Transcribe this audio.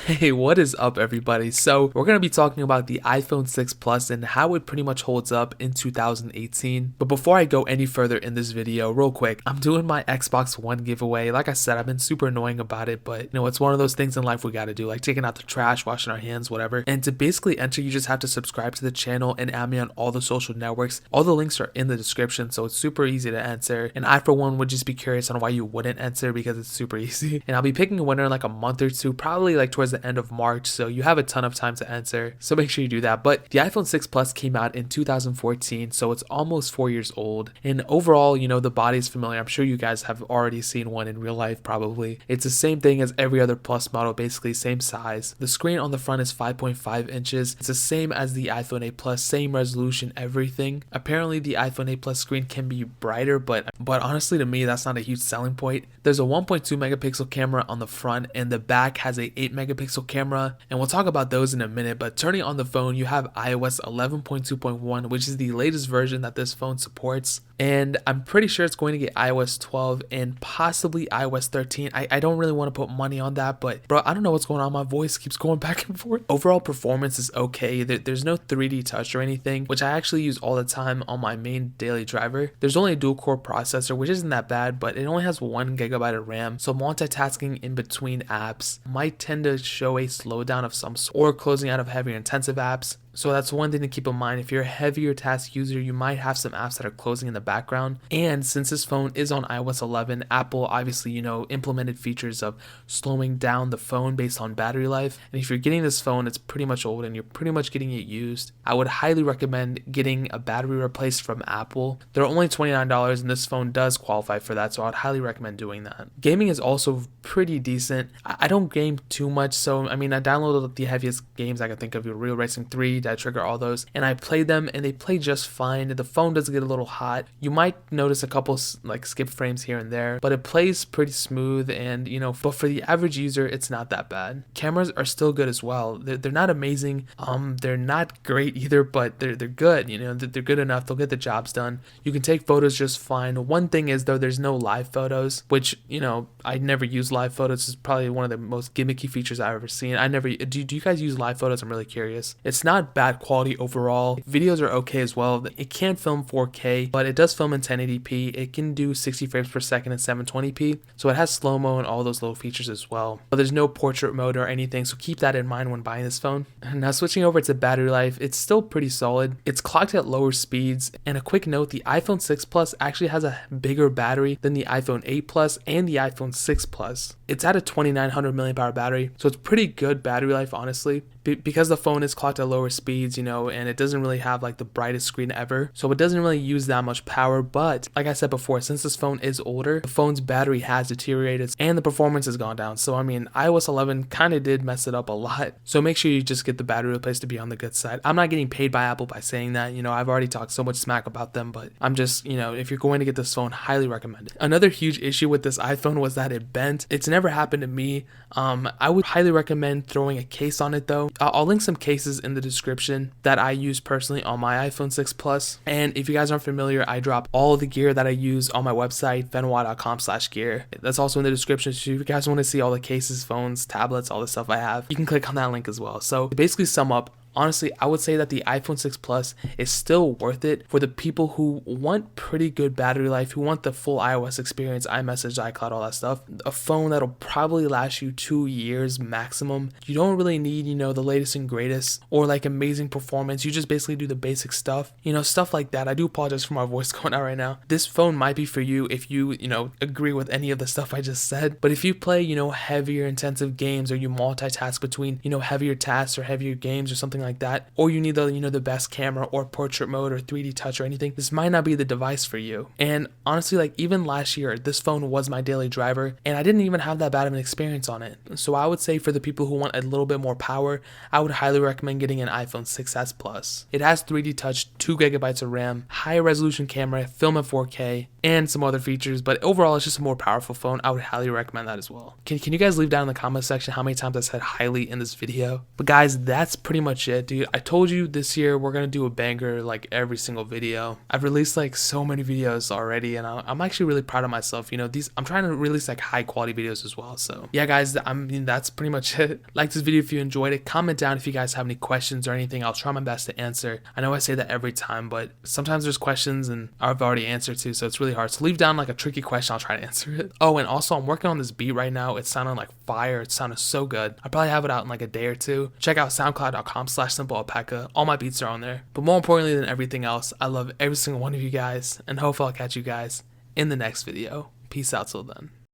Hey, what is up everybody? So we're going to be talking about the iPhone 6 Plus and how it pretty much holds up in 2018. But before I go any further in this video, real quick, I'm doing my Xbox One giveaway. Like I said, I've been super annoying about it, but it's one of those things in life we got to do, like taking out the trash, washing our hands, whatever. And to basically enter, you just have to subscribe to the channel and add me on all the social networks. All the links are in the description, so it's super easy to enter. And I, for one, would just be curious on why you wouldn't enter because it's super easy. And I'll be picking a winner in like a month or two, probably like towards the end of March, so you have a ton of time to enter, so make sure you do that. But the iPhone 6 Plus came out in 2014, so it's almost 4 years old, and overall, the body is familiar. I'm sure you guys have already seen one in real life probably. It's the same thing as every other Plus model, basically same size. The screen on the front is 5.5 inches. It's the same as the iPhone 8 Plus, same resolution, everything. Apparently the iPhone 8 Plus screen can be brighter, but honestly to me that's not a huge selling point. There's a 1.2 megapixel camera on the front, and the back has a 8 megapixel camera, and we'll talk about those in a minute. But turning on the phone, you have iOS 11.2.1, which is the latest version that this phone supports, and I'm pretty sure it's going to get iOS 12 and possibly iOS 13. I don't really want to put money on that, but bro, I don't know what's going on. My voice keeps going back and forth. Overall performance is okay. There's no 3D touch or anything, which I actually use all the time on my main daily driver. There's only a dual core processor, which isn't that bad, but it only has 1 gigabyte of RAM, so multitasking in between apps might tend to show a slowdown of some sort, or closing out of heavier intensive apps. So that's one thing to keep in mind. If you're a heavier task user, you might have some apps that are closing in the background. And since this phone is on iOS 11, Apple obviously, implemented features of slowing down the phone based on battery life. And if you're getting this phone, it's pretty much old and you're pretty much getting it used, I would highly recommend getting a battery replaced from Apple. They're only $29 and this phone does qualify for that, so I'd highly recommend doing that. Gaming is also pretty decent. I don't game too much, so I downloaded the heaviest games I could think of, Real Racing 3, Dead Trigger, all those, and I played them and they play just fine. The phone does get a little hot. You might notice a couple like skip frames here and there, but it plays pretty smooth, and but for the average user it's not that bad. Cameras are still good as well. They're not amazing, they're not great either, but they're good. They're good enough. They'll get the jobs done. You can take photos just fine. One thing is though, there's no live photos, which I never use live photos. It's probably one of the most gimmicky features I've ever seen. Do you guys use live photos? I'm really curious. It's not bad quality overall. Videos are okay as well. It can't film 4K, but it does film in 1080p. It can do 60 frames per second and 720p, so it has slow-mo and all those little features as well. But there's no portrait mode or anything, so keep that in mind when buying this phone. Now switching over to battery life, it's still pretty solid. It's clocked at lower speeds, and a quick note, the iPhone 6 Plus actually has a bigger battery than the iPhone 8 Plus and the iPhone 6 Plus. It's at a 2900 mAh battery, so it's pretty good battery life, honestly. Because the phone is clocked at lower speeds, and it doesn't really have like the brightest screen ever, so it doesn't really use that much power. But like I said before, since this phone is older, the phone's battery has deteriorated and the performance has gone down. So iOS 11 kind of did mess it up a lot, so make sure you just get the battery replaced to be on the good side. I'm not getting paid by Apple by saying that. I've already talked so much smack about them, but I'm just, if you're going to get this phone, highly recommend it. Another huge issue with this iPhone was that it bent. It's never happened to me. I would highly recommend throwing a case on it though. I'll link some cases in the description that I use personally on my iPhone 6 Plus. And if you guys aren't familiar, I drop all the gear that I use on my website, fenoy.com/gear. That's also in the description. So if you guys want to see all the cases, phones, tablets, all the stuff I have, you can click on that link as well. So to basically sum up, honestly, I would say that the iPhone 6 Plus is still worth it for the people who want pretty good battery life, who want the full iOS experience, iMessage, iCloud, all that stuff. A phone that'll probably last you 2 years maximum. You don't really need, the latest and greatest or like amazing performance. You just basically do the basic stuff, stuff like that. I do apologize for my voice going out right now. This phone might be for you if you, agree with any of the stuff I just said. But if you play, heavier intensive games, or you multitask between, heavier tasks or heavier games or something like that, or you need the best camera or portrait mode or 3D touch or anything, this might not be the device for you. And honestly, like even last year, this phone was my daily driver and I didn't even have that bad of an experience on it. So I would say for the people who want a little bit more power, I would highly recommend getting an iPhone 6s Plus. It has 3D touch, 2 gigabytes of RAM, high resolution camera, film at 4K, and some other features, but overall it's just a more powerful phone. I would highly recommend that as well. Can you guys leave down in the comment section how many times I said highly in this video? But guys, that's pretty much it, dude. I told you this year we're gonna do a banger like every single video. I've released like so many videos already, and I'm actually really proud of myself. You know, I'm trying to release like high quality videos as well. So yeah, guys, I mean, that's pretty much it. Like this video if you enjoyed it. Comment down if you guys have any questions or anything. I'll try my best to answer. I know I say that every time, but sometimes there's questions and I've already answered to, so it's really hard. So leave down like a tricky question, I'll try to answer it. Oh, and also I'm working on this beat right now. It's sounding like fire. It sounded so good. I'll probably have it out in like a day or two. Check out soundcloud.com/simplealpaca. All my beats are on there. But more importantly than everything else, I love every single one of you guys, and hopefully I'll catch you guys in the next video. Peace out till then.